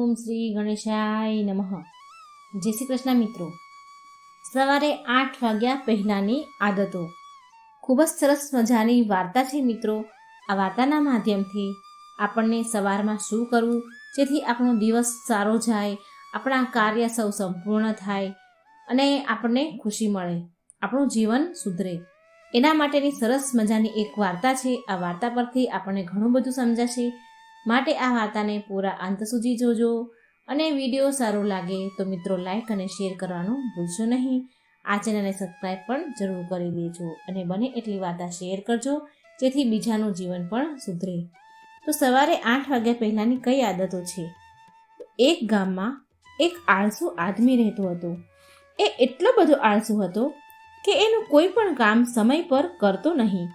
ઓમ શ્રી ગણેશાય નમઃ. જય શ્રી કૃષ્ણ મિત્રો. સવારે 8 વાગ્યા પહેલાંની આદતો ખૂબ જ સરસ મજાની વાર્તા છે મિત્રો. આ વાર્તાના માધ્યમથી આપણને સવારમાં શું કરવું જેથી આપણો દિવસ સારો જાય, આપણા કાર્ય સૌ સંપૂર્ણ થાય અને આપણને ખુશી મળે, આપણું જીવન સુધરે, એના માટેની સરસ મજાની એક વાર્તા છે. આ વાર્તા પરથી આપણને ઘણું બધું સમજાશે. માટે આ વાર્તાને પૂરા અંત સુધી જોજો અને વિડીયો સારો લાગે તો મિત્રો લાઈક અને શેર કરવાનું ભૂલશો નહીં. આ ચેનલને સબસ્ક્રાઈબ પણ જરૂર કરી દેજો અને બને એટલી વાર્તા શેર કરજો જેથી બીજાનું જીવન પણ સુધરે. તો સવારે 8 વાગ્યા પહેલાંની કઈ આદતો છે? એક ગામમાં એક આળસુ આદમી રહેતો હતો. એ એટલો બધો આળસુ હતો કે એનું કોઈ પણ કામ સમય પર કરતો નહીં.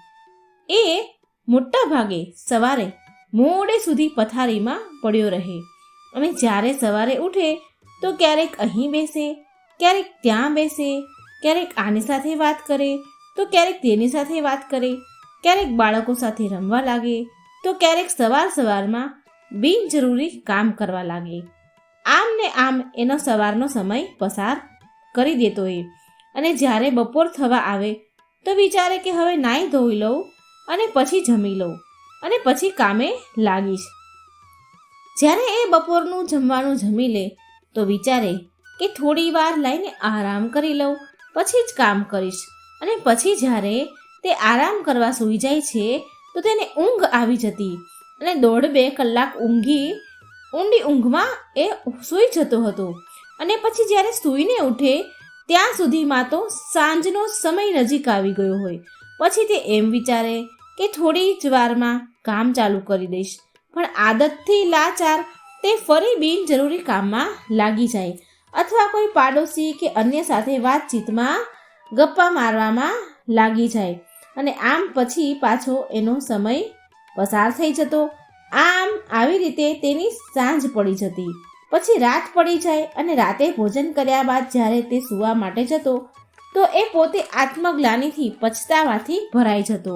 એ મોટા ભાગે સવારે મોડે સુધી પથારીમાં પડ્યો રહે અને જ્યારે સવારે ઉઠે તો ક્યારેક અહીં બેસે, ક્યારેક ત્યાં બેસે, ક્યારેક આની સાથે વાત કરે તો ક્યારેક તેની સાથે વાત કરે, ક્યારેક બાળકો સાથે રમવા લાગે તો ક્યારેક સવારમાં બિનજરૂરી કામ કરવા લાગે. આમ ને આમ એનો સવારનો સમય પસાર કરી દેતો એ. અને જ્યારે બપોર થવા આવે તો વિચારે કે હવે નાહી ધોઈ લઉં અને પછી જમી લઉં અને પછી કામે લાગીશ. જ્યારે એ બપોરનું જમવાનું જમી લે તો વિચારે કે થોડી વાર લઈને આરામ કરી લઉં, પછી જ કામ કરીશ. અને પછી જ્યારે તે આરામ કરવા સૂઈ જાય છે તો તેને ઊંઘ આવી જતી અને 1.5-2 કલાક ઊંડી ઊંઘમાં એ સૂઈ જતો હતો. અને પછી જ્યારે સૂઈને ઉઠે ત્યાં સુધીમાં તો સાંજનો સમય નજીક આવી ગયો હોય. પછી તે એમ વિચારે કે થોડી જ વારમાં કામ ચાલુ કરી દઈશ, પણ આદતથી લાચાર તે ફરી બિનજરૂરી કામમાં લાગી જાય અથવા કોઈ પાડોશી કે અન્ય સાથે વાતચીતમાં ગપ્પા મારવામાં લાગી જાય અને આમ પછી પાછો એનો સમય પસાર થઈ જતો. આમ આવી રીતે તેની સાંજ પડી જતી, પછી રાત પડી જાય અને રાતે ભોજન કર્યા બાદ જ્યારે તે સૂવા માટે જતો તો એ પોતે આત્મગ્લાનિથી પછતાવાથી ભરાઈ જતો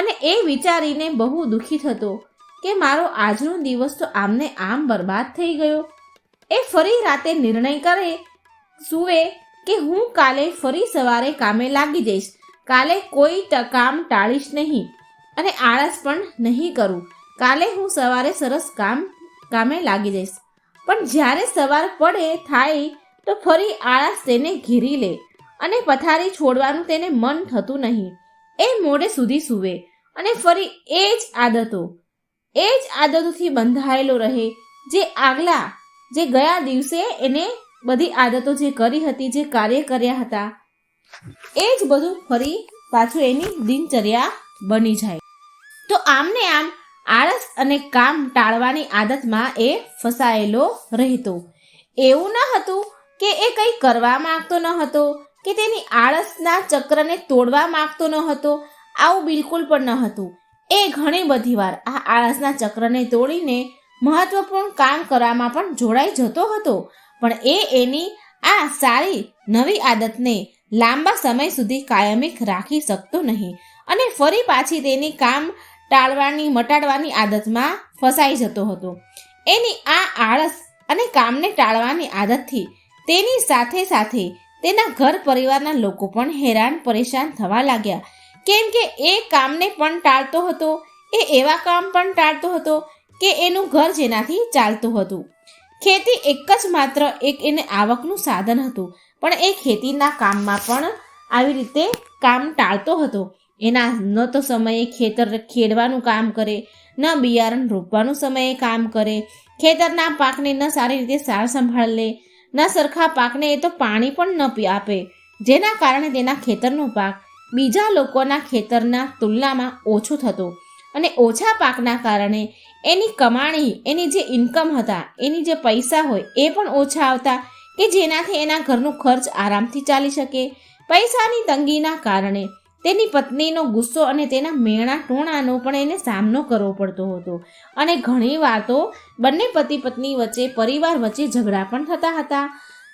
અને એ વિચારીને બહુ દુઃખી થતો કે મારો આજનો દિવસ તો આમને આમ બરબાદ થઈ ગયો. એ ફરી રાતે નિર્ણય કરે સૂવે કે હું કાલે ફરી સવારે કામે લાગી જઈશ, કાલે કોઈ કામ ટાળીશ નહીં અને આળસ પણ નહીં કરું. કાલે હું સવારે સરસ કામે લાગી જઈશ. પણ જ્યારે સવાર પડે થાય તો ફરી આળસ તેને ઘેરી લે અને પથારી છોડવાનું તેને મન થતું નહીં. એ મોડે સુધી સૂવે અને ફરી એ જ આદતોથી બંધાયેલો રહે જે ગયા દિવસે એને બધી આદતો જે કરી હતી, જે કાર્ય કર્યા હતા, એ જ બધું ફરી પાછું એની દિનચર્યા બની જાય. તો આમને આમ આળસ અને કામ ટાળવાની આદતમાં એ ફસાયેલો રહેતો. એવું ન હતું કે એ કંઈ કરવા માંગતો ન હતો કે તેની આળસના ચક્રને તોડવા માંગતો ન હતો. આવું બિલકુલ પણ ન હતું. એ ઘણી બધી વાર આ આળસના ચક્રને તોડીને મહત્વપૂર્ણ કામ કરવામાં પણ જોડાઈ જતો હતો. પણ એ એની આ સારી નવી આદતને લાંબા સમય સુધી કાયમિક રાખી શકતો નહીં અને ફરી પાછી તેની કામ મટાડવાની આદતમાં ફસાઈ જતો હતો. એની આ આળસ અને કામને ટાળવાની આદતથી તેની સાથે સાથે તેના ઘર પરિવારના લોકો પણ હેરાન પરેશાન થવા લાગ્યા. કેમ કે એ કામને પણ ટાળતો હતો, એ એવા કામ પણ ટાળતો હતો કે એનું ઘર જેનાથી ચાલતું હતું. ખેતી માત્ર એને આવકનું સાધન હતું, પણ એ ખેતીના કામમાં પણ આવી રીતે કામ ટાળતો હતો. એના ન તો સમયે ખેતર ખેડવાનું કામ કરે, ન બિયારણ રોપવાનું સમયે કામ કરે, ખેતરના પાકને ન સારી રીતે સાર સંભાળ લે, ન સરખા પાકને એ તો પાણી પણ ન આપે, જેના કારણે તેના ખેતરનો પાક બીજા લોકોના ખેતરના તુલનામાં ઓછો થતો અને ઓછા પાકના કારણે એની કમાણી, એની જે ઇન્કમ હતા, એની જે પૈસા હોય એ પણ ઓછા આવતા કે જેનાથી એના ઘરનો ખર્ચ આરામથી ચાલી શકે. પૈસાની તંગીના કારણે તેની પત્નીનો ગુસ્સો અને તેના મેણા ટોણાનો પણ એને સામનો કરવો પડતો હતો અને ઘણી વાર તો બંને પતિ પત્ની વચ્ચે, પરિવાર વચ્ચે ઝઘડા પણ થતા હતા.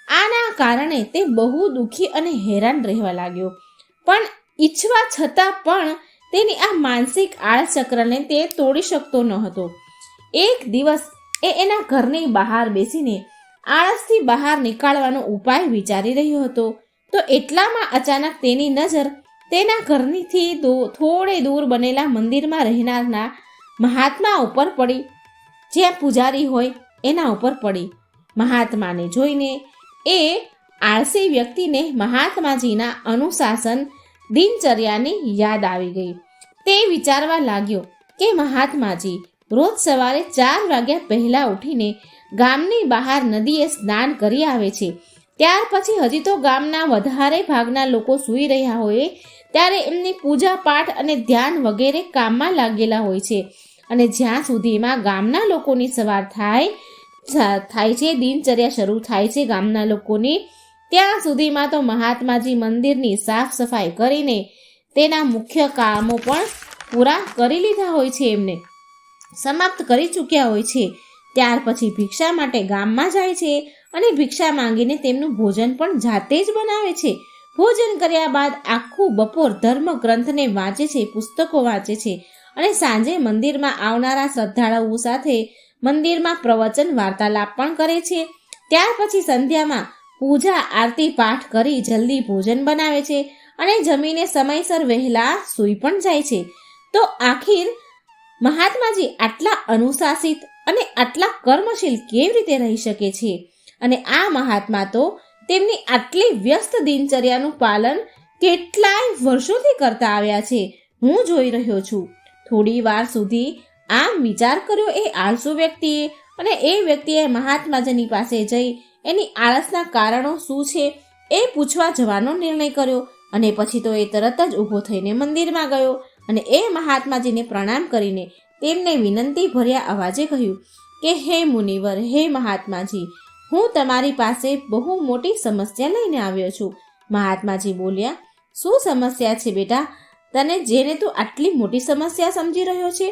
આના કારણે તે બહુ દુઃખી અને હેરાન રહેવા લાગ્યો. પણ ઈચ્છવા છતાં પણ તેની આ માનસિક આળસ ચક્રને તે તોડી શકતો ન હતો. એક દિવસ એ એના ઘરની બહાર બેસીને આળસથી બહાર નીકાળવાનો ઉપાય વિચારી રહ્યો હતો. તો એટલામાં અચાનક તેની નજર તેના ઘરથી થોડે દૂર બનેલા મંદિરમાં રહેનારના મહાત્મા ઉપર પડી, જ્યાં પૂજારી હોય એના ઉપર પડી. મહાત્માને જોઈને એ આળસી વ્યક્તિને મહાત્માજીના અનુશાસન દિનચર્યાની યાદ આવી ગઈ. તે વિચારવા લાગ્યો કે મહાત્માજી રોજ સવારે 4 વાગ્યા પહેલાં ઉઠીને ગામની બહાર નદીએ સ્નાન કરી આવે છે. ત્યાર પછી હજી તો ગામના વધારે ભાગના લોકો સૂઈ રહ્યા હોય ત્યારે એમની પૂજા પાઠ અને ધ્યાન વગેરે કામમાં લાગેલા હોય છે. અને જ્યાં સુધીમાં ગામના લોકોની સવાર થાય છે, દિનચર્યા શરૂ થાય છે ગામના લોકોની, ત્યાં સુધીમાં તો મહાત્માજી મંદિરની સાફ સફાઈ કરીને તેના મુખ્ય કામો પણ પૂરા કરી લીધા હોય છે, એમને સમાપ્ત કરી ચૂક્યા હોય છે. ત્યાર પછી ભિક્ષા માટે ગામમાં જાય છે અને ભિક્ષા માંગીને તેમનું ભોજન પણ જાતે જ બનાવે છે. ભોજન કર્યા બાદ આખું બપોર ધર્મ ગ્રંથને વાંચે છે, પુસ્તકો વાંચે છે અને સાંજે મંદિરમાં આવનારા શ્રદ્ધાળુઓ સાથે મંદિરમાં પ્રવચન વાર્તાલાપ પણ કરે છે. ત્યાર પછી સંધ્યામાં પૂજા આરતી પાઠ કરી જલ્દી ભોજન બનાવે છે અને જમીને સમયસર વહેલા સૂઈ પણ જાય છે. તો આખિર મહાત્માજી આટલા અનુશાસિત અને આટલા કર્મશીલ કેવી રીતે રહી શકે છે? અને આ મહાત્મા તો તેમની આટલી વ્યસ્ત દિનચર્યાનું પાલન કેટલાય વર્ષોથી કરતા આવ્યા છે, હું જોઈ રહ્યો છું. થોડી વાર સુધી આમ વિચાર કર્યો એ આળસુ વ્યક્તિએ, અને એ વ્યક્તિએ મહાત્માજીની પાસે જઈ એની આળસના કારણો શું છે એ પૂછવા જવાનો નિર્ણય કર્યો. અને પછી તો એ તરત જ ઊભો થઈને મંદિરમાં ગયો અને એ મહાત્માજીને પ્રણામ કરીને તેમને વિનંતી ભર્યા અવાજે કહ્યું કે હે મુનિવર, હે મહાત્માજી, હું તમારી પાસે બહુ મોટી સમસ્યા લઈને આવ્યો છું. મહાત્માજી બોલ્યા, શું સમસ્યા છે બેટા તને, જેને તું આટલી મોટી સમસ્યા સમજી રહ્યો છે?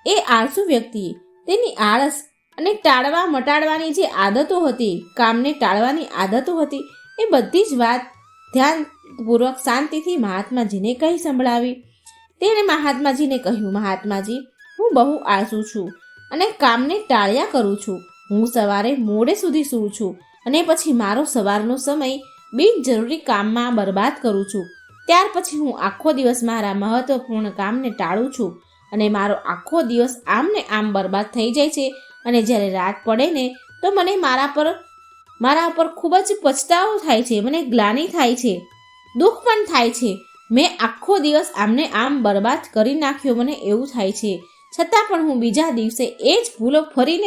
એ આળસુ વ્યક્તિએ તેની આળસ અને ટાળવા મટાડવાની જે આદતો હતી, કામને ટાળવાની આદતો હતી, એ બધી જ વાત ધ્યાનપૂર્વક શાંતિથી મહાત્માજીને કહી સંભળાવી. તેણે મહાત્માજીને કહ્યું, મહાત્માજી, હું બહુ આળસુ છું અને કામને ટાળ્યા કરું છું. હું સવારે મોડે સુધી સૂઉં છું અને પછી મારો સવારનો સમય બિનજરૂરી કામમાં બરબાદ કરું છું. ત્યાર પછી હું આખો દિવસ મારા મહત્વપૂર્ણ કામને ટાળું છું અને મારો આખો દિવસ આમ ને આમ બરબાદ થઈ જાય છે. અને જ્યારે રાત પડે ને તો મને મારા ઉપર ખૂબ જ પછતાવો થાય છે, મને ગ્લાનિ થાય છે, દુઃખ પણ થાય છે. મેં આખો દિવસ આમને આમ બરબાદ કરી નાખ્યો, મને એવું થાય છે. છતાં પણ હું બીજા દિવસે એ જ ભૂલો ફરી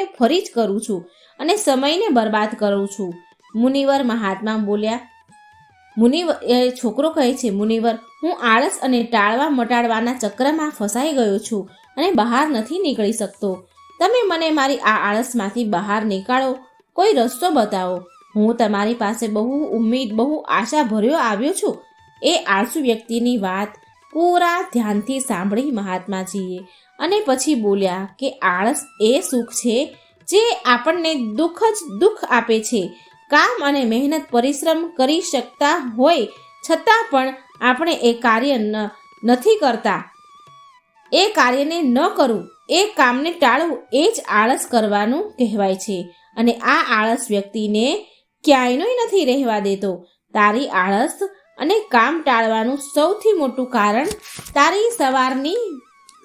જ કરું છું અને સમયને બરબાદ કરું છું. મુનિવર, મહાત્મા બોલ્યા. છોકરો કહે છે, મુનિવર, હું આળસ અને ટાળવા મટાડવાના ચક્રમાં ફસાઈ ગયો છું અને બહાર નથી નીકળી શકતો. તમે મને મારી આ આળસમાંથી બહાર નીકાળો, કોઈ રસ્તો બતાવો. હું તમારી પાસે બહુ ઉમ્મીદ, બહુ આશા ભર્યો આવ્યો છું. એ આળસુ વ્યક્તિની વાત પૂરા ધ્યાનથી સાંભળી મહાત્માજીએ અને પછી બોલ્યા કે આળસ એ સુખ છે જે આપણને દુઃખ આપે છે. કામ અને મહેનત પરિશ્રમ કરી શકતા હોય છતાં પણ આપણે એ કાર્ય નથી કરતા. એ કાર્યને ન કરવું, એ કામને ટાળવું, એ જ આળસ કરવાનું કહેવાય છે. અને આ આળસ વ્યક્તિને ક્યાંયનો નથી રહેવા દેતો. તારી આળસ અને કામ ટાળવાનું સૌથી મોટું કારણ તારી સવારની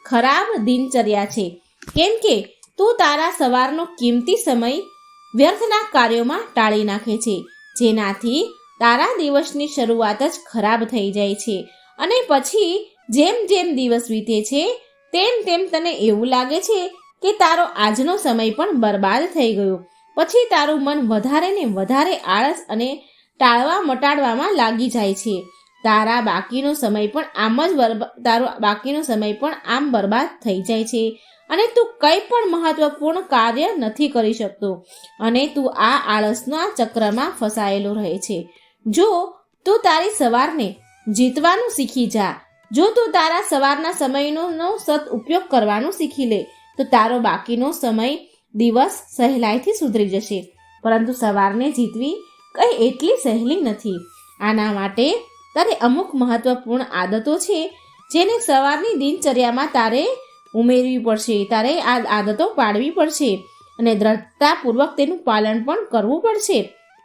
ખરાબ દિનચર્યા છે. કેમ કે તું તારા સવારનો કિંમતી સમય વ્યર્થના કાર્યોમાં ટાળી નાખે છે, જેનાથી તારા દિવસની શરૂઆત જ ખરાબ થઈ જાય છે. અને પછી જેમ જેમ દિવસ વીતે છે તેમ તેમ તને એવું લાગે છે કે તારો આજનો સમય પણ બરબાદ થઈ ગયો. પછી તારું મન વધારે ને વધારે આળસ અને ટાળવા મટાડવામાં લાગી જાય છે. તારો બાકીનો સમય પણ આમ બરબાદ થઈ જાય છે અને તું કંઈ પણ મહત્વપૂર્ણ કાર્ય નથી કરી શકતો અને તું આ આળસના ચક્રમાં ફસાયેલો રહે છે. જો તું તારી સવારને જીતવાનું શીખી જા, જો તું તારા સવારના સમયનો સદઉપયોગ કરવાનું શીખી લે, તો તારો બાકીનો દિવસ સહેલાઈથી સુધરી જશે. પરંતુ સવારને જીતવી કંઈ એટલી સહેલી નથી. આના માટે તારે અમુક મહત્વપૂર્ણ આદતો છે જેને સવારની દિનચર્યામાં તારે ઉમેરવી પડશે, તારે આ આદતો પાડવી પડશે. અને દ્રઢતાપૂર્વક તેનું પાલન પણ કરવું પડશે.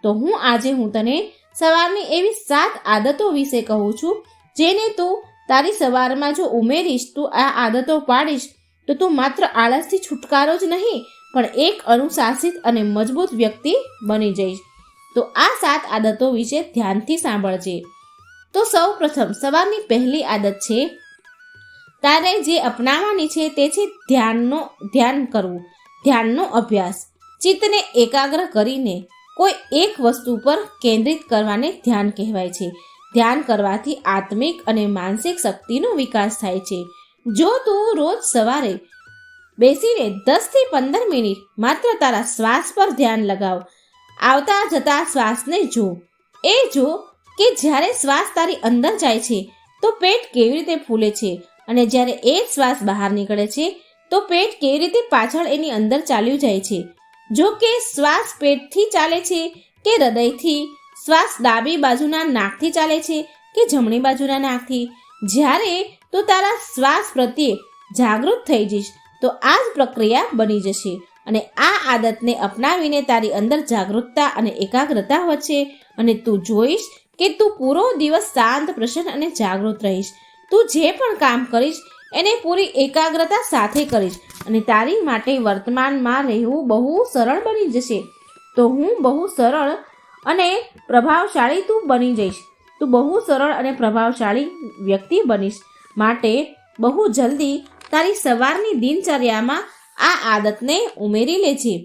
તો આજે હું તને સવારની એવી 7 આદતો વિશે કહું છું, જેને તું તારી સવારમાં જો ઉમેરીશ, તું આ આદતો પાડીશ, તો તું માત્ર આળસથી છુટકારો જ નહીં પણ એક અનુશાસિત અને મજબૂત વ્યક્તિ બની જઈશ. તો આ 7 આદતો વિશે ધ્યાનથી સાંભળજે. તો સૌ પ્રથમ સવારની પહેલી આદત છે, તારે જે અપનાવવાની છે તે છે ધ્યાનનો અભ્યાસ. ચિત્તને એકાગ્ર કરીને કોઈ એક વસ્તુ પર કેન્દ્રિત કરવાને ધ્યાન કહેવાય છે. ધ્યાન કરવાથી આત્મિક અને માનસિક શક્તિનો વિકાસ થાય છે. જો તું રોજ સવારે બેસીને 10 થી 15 મિનિટ માત્ર તારા શ્વાસ પર ધ્યાન લગાવ, આવતા જતા શ્વાસને જો કે જ્યારે શ્વાસ તારી અંદર જાય છે તો પેટ કેવી રીતે ફૂલે છે, અને જ્યારે એ શ્વાસ બહાર નીકળે છે તો પેટ કેવી રીતે પાછળ એની અંદર ચાલ્યું જાય છે. જો કે શ્વાસ પેટથી ચાલે છે કે હૃદયથી, શ્વાસ ડાબી બાજુના નાકથી ચાલે છે કે જમણી બાજુના નાકથી, જ્યારે તું તારા શ્વાસ પ્રત્યે જાગૃત થઈ જઈશ તો આ જ પ્રક્રિયા બની જશે. અને આ આદતને અપનાવીને તારી અંદર જાગૃતતા અને એકાગ્રતા વધશે અને તું જોઈશ કે તું પૂરો દિવસ શાંત, પ્રસન્ન અને જાગૃત રહીશ. તું જે પણ કામ કરીશ એને પૂરી એકાગ્રતા સાથે કરીશ અને તારી માટે વર્તમાનમાં રહેવું બહુ સરળ બની જશે. તો બહુ સરળ અને પ્રભાવશાળી તું બની જઈશ. તું બહુ સરળ અને પ્રભાવશાળી વ્યક્તિ બનીશ. માટે બહુ જલ્દી તારી સવારની દિનચર્યામાં આ આદતને ઉમેરી લેજે.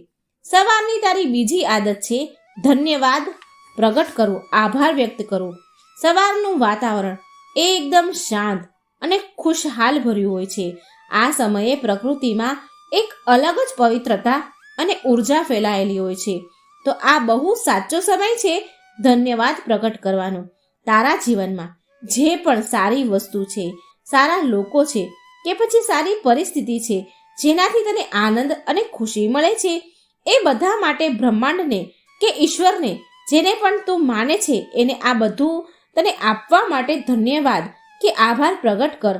સવારની તારી બીજી આદત છે ધન્યવાદ પ્રગટ કરવું, આભાર વ્યક્ત કરવો. સવારનું વાતાવરણ એકદમ શાંત અને ખુશહાલ ભર્યું હોય છે. આ સમયે પ્રકૃતિમાં એક અલગ જ પવિત્રતા અને ઉર્જા ફેલાયેલી હોય છે. તો આ બહુ સાચો સમય છે ધન્યવાદ પ્રગટ કરવાનો. તારા જીવનમાં જે પણ સારી વસ્તુ છે, સારા લોકો છે કે પછી સારી પરિસ્થિતિ છે જેનાથી તને આનંદ અને ખુશી મળે છે, એ બધા માટે બ્રહ્માંડને કે ઈશ્વરને, જેને પણ તું માને છે, એને આ બધું તને આપવા માટે ધન્યવાદ કે આભાર પ્રગટ કર.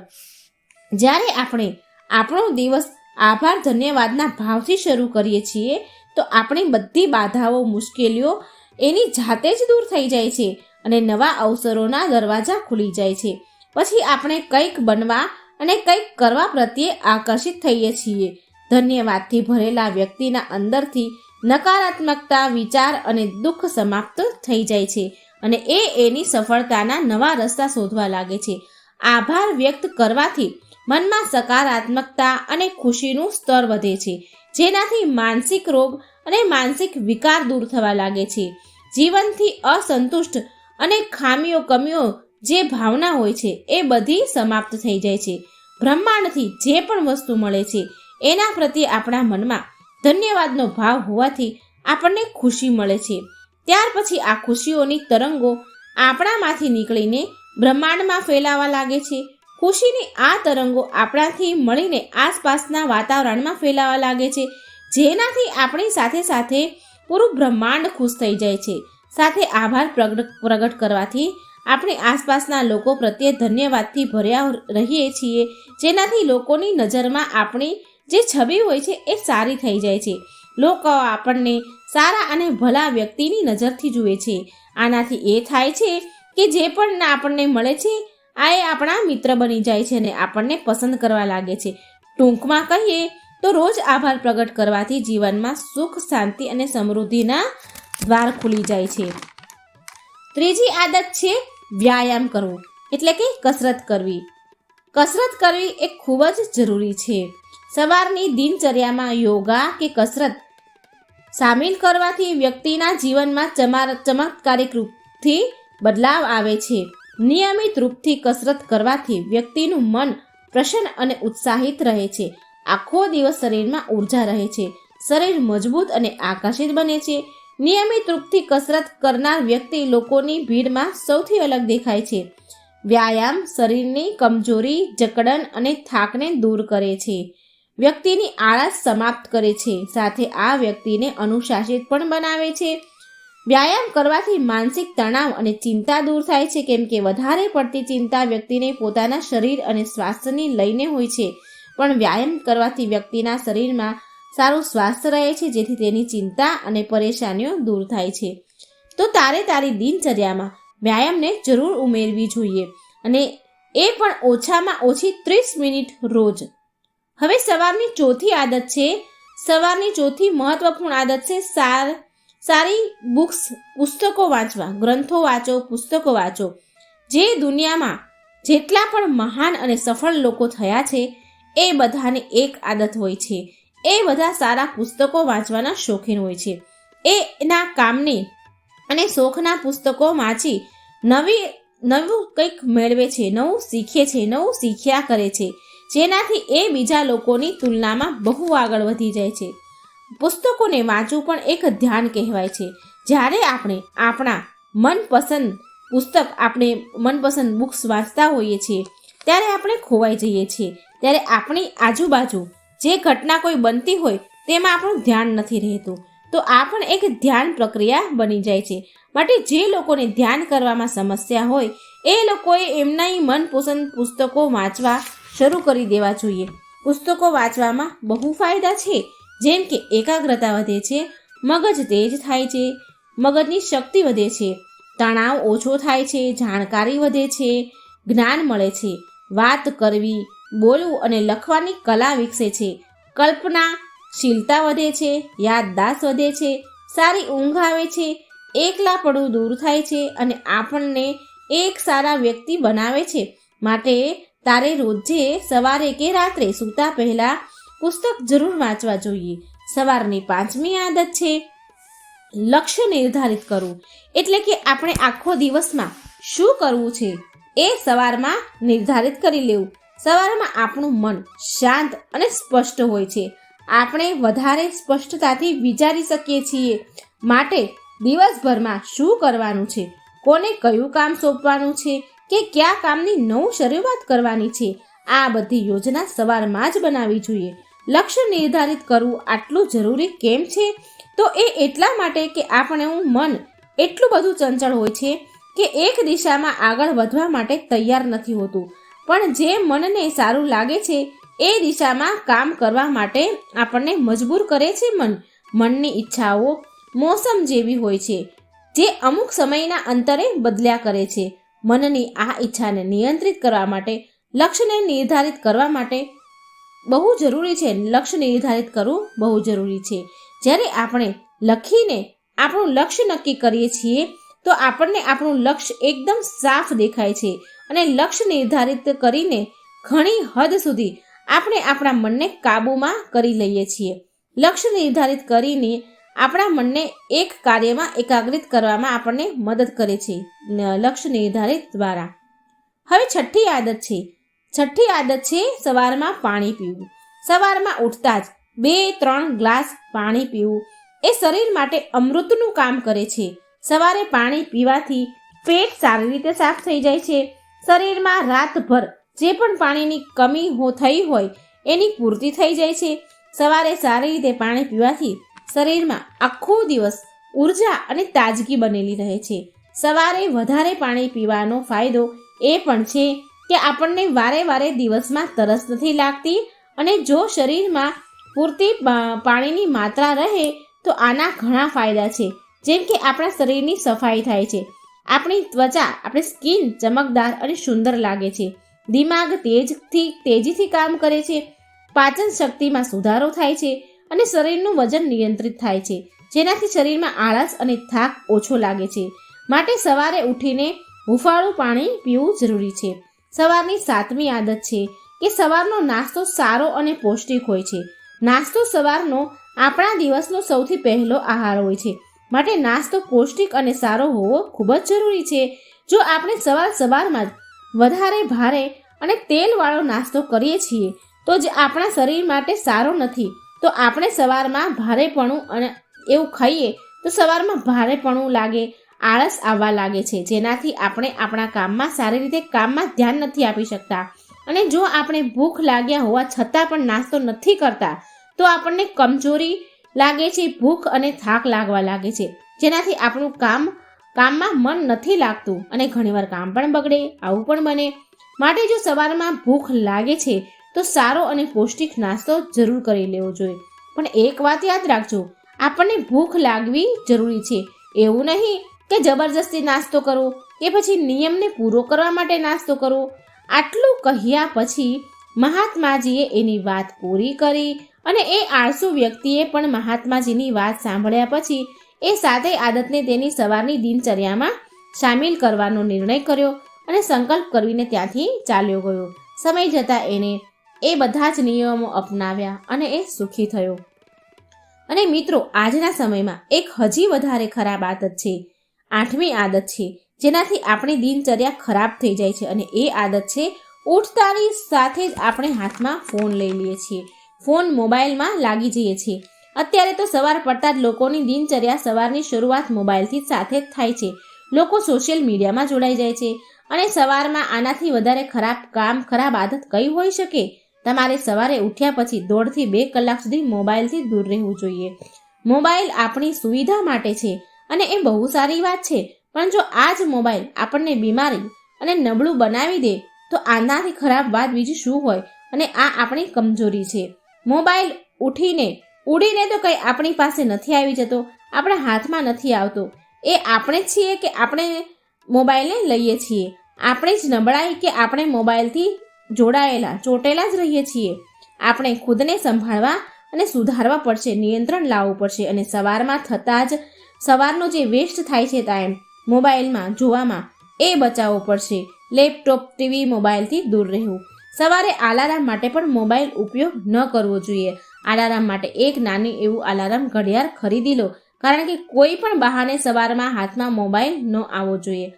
જ્યારે આપણે આપણો દિવસ આભાર ધન્યવાદના ભાવથી શરૂ કરીએ છીએ તો આપણી બધી બાધાઓ, મુશ્કેલીઓ એની જાતે જ દૂર થઈ જાય છે અને નવા અવસરોના દરવાજા ખુલી જાય છે. પછી આપણે કંઈક બનવા અને કંઈક કરવા પ્રત્યે આકર્ષિત થઈએ છીએ. ધન્યવાદથી ભરેલા વ્યક્તિના અંદરથી નકારાત્મકતા, વિચાર અને દુઃખ સમાપ્ત થઈ જાય છે અને એની સફળતાના નવા રસ્તા શોધવા લાગે છે. આભાર વ્યક્ત કરવાથી મનમાં સકારાત્મકતા અને ખુશીનું સ્તર વધે છે, જેનાથી માનસિક રોગ અને માનસિક વિકાર દૂર થવા લાગે છે. જીવનથી અસંતુષ્ટ અને કમીઓ જે ભાવના હોય છે એ બધી સમાપ્ત થઈ જાય છે. બ્રહ્માંડથી જે પણ વસ્તુ મળે છે એના પ્રત્યે આપણા મનમાં ધન્યવાદનો ભાવ હોવાથી આપણને ખુશી મળે છે. ત્યાર પછી આ ખુશીઓની તરંગો આપણામાંથી નીકળીને બ્રહ્માંડમાં ફેલાવા લાગે છે. ખુશીની આ તરંગો આપણાથી મળીને આસપાસના વાતાવરણમાં ફેલાવા લાગે છે, જેનાથી આપણી સાથે સાથે પૂરું બ્રહ્માંડ ખુશ થઈ જાય છે. સાથે આભાર પ્રગટ કરવાથી આપણે આસપાસના લોકો પ્રત્યે ધન્યવાદથી ભર્યા રહીએ છીએ, જેનાથી લોકોની નજરમાં આપણી જે છબી હોય છે એ સારી થઈ જાય છે. લોકો આપણને સારા અને ભલા વ્યક્તિની નજરથી જુએ છે. આનાથી એ થાય છે કે જે પણ આપણને મળે છે આ એ આપણા મિત્ર બની જાય છે અને આપણને પસંદ કરવા લાગે છે. ટૂંકમાં કહીએ તો રોજ આભાર પ્રગટ કરવાથી જીવનમાં સુખ, શાંતિ અને સમૃદ્ધિના દ્વાર ખુલી જાય છે. ત્રીજી આદત છે વ્યાયામ કરવો, એટલે કે કસરત કરવી. કસરત કરવી એ ખૂબ જ જરૂરી છે. સવારની દિનચર્યામાં યોગા કે કસરત સામેલ કરવાથી વ્યક્તિના જીવનમાં ચમત્કારિક રૂપથી બદલાવ આવે છે. નિયમિત રૂપથી કસરત કરવાથી વ્યક્તિનું મન પ્રસન્ન અને ઉત્સાહિત રહે છે. આખો દિવસ શરીરમાં ઉર્જા રહે છે. શરીર મજબૂત અને આકર્ષિત બને છે. નિયમિત રૂપથી કસરત કરનાર વ્યક્તિ લોકોની ભીડમાં સૌથી અલગ દેખાય છે. વ્યાયામ શરીરની કમજોરી, જકડન અને થાકને દૂર કરે છે. વ્યક્તિની આળસ સમાપ્ત કરે છે. સાથે આ વ્યક્તિને અનુશાસિત પણ બનાવે છે. વ્યાયામ કરવાથી માનસિક તણાવ અને ચિંતા દૂર થાય છે, કેમ કે વધારે પડતી ચિંતા વ્યક્તિને પોતાના શરીર અને સ્વાસ્થ્યને લઈને હોય છે. પણ વ્યાયામ કરવાથી વ્યક્તિના શરીરમાં સારું સ્વાસ્થ્ય રહે છે, જેથી તેની ચિંતા અને પરેશાનીઓ દૂર થાય છે. તો તારે તારી દિનચર્યામાં વ્યાયામને જરૂર ઉમેરવી જોઈએ, અને એ પણ ઓછામાં ઓછી 30 મિનિટ રોજ. હવે સવારની ચોથી આદત છે. સવારની ચોથી મહત્વપૂર્ણ આદત છે સારી બુક્સ, પુસ્તકો વાંચવા. ગ્રંથો વાંચો, પુસ્તકો વાંચો. જે દુનિયામાં જેટલા પણ મહાન અને સફળ લોકો થયા છે, એ બધાની એક આદત હોય છે. એ બધા સારા પુસ્તકો વાંચવાના શોખીન હોય છે. એના કામની અને શોખના પુસ્તકો વાંચી નવું કંઈક મેળવે છે, નવું શીખે છે, નવું શીખ્યા કરે છે, જેનાથી એ બીજા લોકોની તુલનામાં બહુ આગળ વધી જાય છે. પુસ્તકોને વાંચવું પણ એક ધ્યાન કહેવાય છે. જ્યારે આપણે આપણા મનપસંદ બુક્સ વાંચતા હોઈએ છીએ, ત્યારે આપણે ખોવાઈ જઈએ છીએ. ત્યારે આપણી આજુબાજુ જે ઘટના કોઈ બનતી હોય તેમાં આપણું ધ્યાન નથી રહેતું. તો આ પણ એક ધ્યાન પ્રક્રિયા બની જાય છે. માટે જે લોકોને ધ્યાન કરવામાં સમસ્યા હોય, એ લોકોએ એમના મનપસંદ પુસ્તકો વાંચવા શરૂ કરી દેવા જોઈએ. પુસ્તકો વાંચવામાં બહુ ફાયદા છે, જેમ કે એકાગ્રતા વધે છે, મગજ તેજ થાય છે, મગજની શક્તિ વધે છે, તણાવ ઓછો થાય છે, જાણકારી વધે છે, જ્ઞાન મળે છે, વાત કરવી, બોલવું અને લખવાની કલા વિકસે છે, કલ્પનાશીલતા વધે છે, યાદદાસ્ત વધે છે, સારી ઊંઘ આવે છે, એકલાપણું દૂર થાય છે અને આપણને એક સારા વ્યક્તિ બનાવે છે. માટે તારે રોજે સવારે કે રાત્રે સૂતા પહેલા પુસ્તક જરૂર વાંચવા જોઈએ. સવારની 5મી આદત છે લક્ષ્ય નિર્ધારિત કરવું. એટલે કે આપણે આખો દિવસમાં શું કરવું છે એ સવારમાં નિર્ધારિત કરી લેવું. સવારમાં આપણું મન શાંત અને સ્પષ્ટ હોય છે. આપણે વધારે સ્પષ્ટતાથી વિચારી શકીએ છીએ. માટે દિવસભરમાં શું કરવાનું છે, કોને કયું કામ સોંપવાનું છે, કે કયા કામની નવું શરૂઆત કરવાની છે, આ બધી યોજના સવારમાં જ બનાવવી જોઈએ. લક્ષ્ય નિર્ધારિત કરવું આટલું જરૂરી કેમ છે? તો એ એટલા માટે કે આપણું મન એટલું બધું ચંચળ હોય છે કે એક દિશામાં આગળ વધવા માટે તૈયાર નથી હોતું. પણ જે મનને સારું લાગે છે એ દિશામાં કામ કરવા માટે આપણને મજબૂર કરે છે. મનની ઈચ્છાઓ મોસમ જેવી હોય છે, જે અમુક સમયના અંતરે બદલ્યા કરે છે. મનની આ ઈચ્છાને નિયંત્રિત કરવા માટે લક્ષ્યને નિર્ધારિત કરવા માટે બહુ જરૂરી છે. લક્ષ્ય નિર્ધારિત કરવું બહુ જરૂરી છે. જ્યારે આપણે લખીને આપણું લક્ષ્ય નક્કી કરીએ છીએ, તો આપણને આપણું લક્ષ્ય એકદમ સાફ દેખાય છે. અને લક્ષ્ય નિર્ધારિત કરીને ઘણી હદ સુધી આપણે આપણા મનને કાબૂમાં કરી લઈએ છીએ. લક્ષ્ય નિર્ધારિત કરીને આપણા મનને એક કાર્યમાં એકાગ્રિત કરવામાં આપણને મદદ કરે છે લક્ષ્ય નિર્ધારિત દ્વારા. હવે છઠ્ઠી આદત છે સવારમાં પાણી પીવું. સવારમાં ઉઠતા જ 2-3 ગ્લાસ પાણી પીવું એ શરીર માટે અમૃતનું કામ કરે છે. સવારે પાણી પીવાથી પેટ સારી રીતે સાફ થઈ જાય છે. શરીરમાં રાતભર જે પણ પાણીની કમી થઈ હોય એની પૂર્તિ થઈ જાય છે. સવારે સારી રીતે પાણી પીવાથી શરીરમાં આખો દિવસ ઉર્જા અને તાજગી બનેલી રહે છે. સવારે વધારે પાણી પીવાનો ફાયદો એ પણ છે કે આપણને વારે વારે દિવસમાં તરસ નથી લાગતી. અને જો શરીરમાં પૂરતી પાણીની માત્રા રહે તો આના ઘણા ફાયદા છે. જેમ કે આપણા શરીરની સફાઈ થાય છે, આપણી ત્વચા, આપણી સ્કિન ચમકદાર અને સુંદર લાગે છે, દિમાગ તેજીથી કામ કરે છે, પાચન શક્તિમાં સુધારો થાય છે અને શરીરનું વજન નિયંત્રિત થાય છે, જેનાથી શરીરમાં આળસ અને થાક ઓછો લાગે છે. માટે સવારે ઉઠીને હૂંફાળું પાણી પીવું જરૂરી છે. સવારની 7મી આદત છે કે સવારનો નાસ્તો સારો અને પૌષ્ટિક હોય છે. નાસ્તો સવારનો આપણા દિવસનો સૌથી પહેલો આહાર હોય છે. માટે નાસ્તો પૌષ્ટિક અને સારો હોવો ખૂબ જ જરૂરી છે. જો આપણે સવારમાં જ વધારે ભારે અને તેલવાળો નાસ્તો કરીએ છીએ તો જ આપણા શરીર માટે સારો નથી. તો આપણે સવારમાં ભારેપણું અને એવું ખાઈએ તો સવારમાં ભારેપણું લાગે, આળસ આવવા લાગે છે, જેનાથી આપણે આપણા કામમાં સારી રીતે ધ્યાન નથી આપી શકતા. અને જો આપણે ભૂખ લાગ્યા હોવા છતાં પણ નાસ્તો નથી કરતા તો આપણને કમજોરી લાગે છે, ભૂખ અને થાક લાગવા લાગે છે, જેનાથી આપણું કામમાં મન નથી લાગતું અને ઘણીવાર કામ પણ બગડે, આવું પણ બને. માટે જો સવારમાં ભૂખ લાગે છે તો સારો અને પૌષ્ટિક નાસ્તો જરૂર કરી લેવો જોઈએ. પણ એક વાત યાદ રાખજો, આપણને ભૂખ લાગવી જરૂરી છે. એવું નહીં કે જબરજસ્તી નાસ્તો કરવો કે પછી નિયમને પૂરો કરવા માટે નાસ્તો કરવો. આટલું કહ્યા પછી મહાત્માજીએ એની વાત પૂરી કરી અને એ આળસુ વ્યક્તિએ પણ મહાત્માજીની વાત સાંભળ્યા પછી એ સાતેય આદતને તેની સવારની દિનચર્યામાં સામેલ કરવાનો નિર્ણય કર્યો અને સંકલ્પ કરીને ત્યાંથી ચાલ્યો ગયો. સમય જતાં એને એ બધા જ નિયમો અપનાવ્યા અને એ સુખી થયો. અને મિત્રો, આજના સમયમાં એક હજી વધારે ખરાબ આદત છે, 8મી આદત છે, જેનાથી આપણી દિનચર્યા ખરાબ થઈ જાય છે. અને એ આદત છે ઉઠતાની સાથે જ આપણે હાથમાં ફોન લઈ લઈએ છીએ, ફોન મોબાઈલમાં લાગી જઈએ છીએ. અત્યારે તો સવાર પડતા જ લોકોની દિનચર્યા સવારની શરૂઆત મોબાઈલથી સાથે જ થાય છે. લોકો સોશિયલ મીડિયામાં જોડાઈ જાય છે અને સવારમાં આનાથી વધારે ખરાબ આદત કઈ હોઈ શકે? તમારે સવારે ઉઠ્યા પછી 1.5 થી 2 કલાક સુધી મોબાઈલથી દૂર રહેવું જોઈએ. મોબાઈલ આપણી સુવિધા માટે છે અને એ બહુ સારી વાત છે, પણ જો આ જ મોબાઈલ આપણને બીમારી અને નબળું બનાવી દે તો આનાથી ખરાબ વાત બીજી શું હોય? અને આ આપણી કમજોરી છે. મોબાઈલ ઉડીને તો કંઈ આપણી પાસે નથી આવી જતો, આપણા હાથમાં નથી આવતો. એ આપણે જ છીએ કે આપણે મોબાઈલને લઈએ છીએ? આપણે જ નબળાઈ કે આપણે મોબાઈલથી ચોટેલા જ રહીએ છીએ? આપણે ખુદને સંભાળવા અને સુધારવા પડશે, નિયંત્રણ લાવવું પડશે. અને સવારમાં થતાં જ સવારનો જે વેસ્ટ થાય છે ટાઈમ મોબાઈલમાં જોવામાં, એ બચાવવો પડશે. લેપટોપ, ટીવી, મોબાઈલથી દૂર રહેવું. સવારે આલારામ માટે પણ મોબાઈલ ઉપયોગ ન કરવો જોઈએ. આલારામ માટે એક નાની એવું આલારામ ઘડિયાળ ખરીદી લો, કારણ કે કોઈ પણ બહાને સવારમાં હાથમાં મોબાઈલ ન આવવો જોઈએ.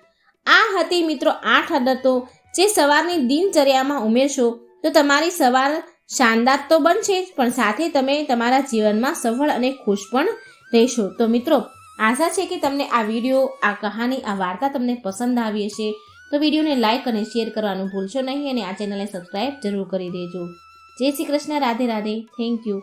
આ હતી મિત્રો 8 આદતો, જે સવારની દિનચર્યામાં ઉમેરશો તો તમારી સવાર શાનદાર તો બનશે જ, પણ સાથે તમે તમારા જીવનમાં સફળ અને ખુશ પણ રહેશો. તો મિત્રો, આશા છે કે તમને આ વિડીયો, આ કહાની, આ વાર્તા તમને પસંદ આવી હશે. તો વિડીયોને લાઇક અને શેર કરવાનું ભૂલશો નહીં અને આ ચેનલને સબસ્ક્રાઈબ જરૂર કરી દેજો. જય શ્રી કૃષ્ણ. રાધે રાધે. Thank you.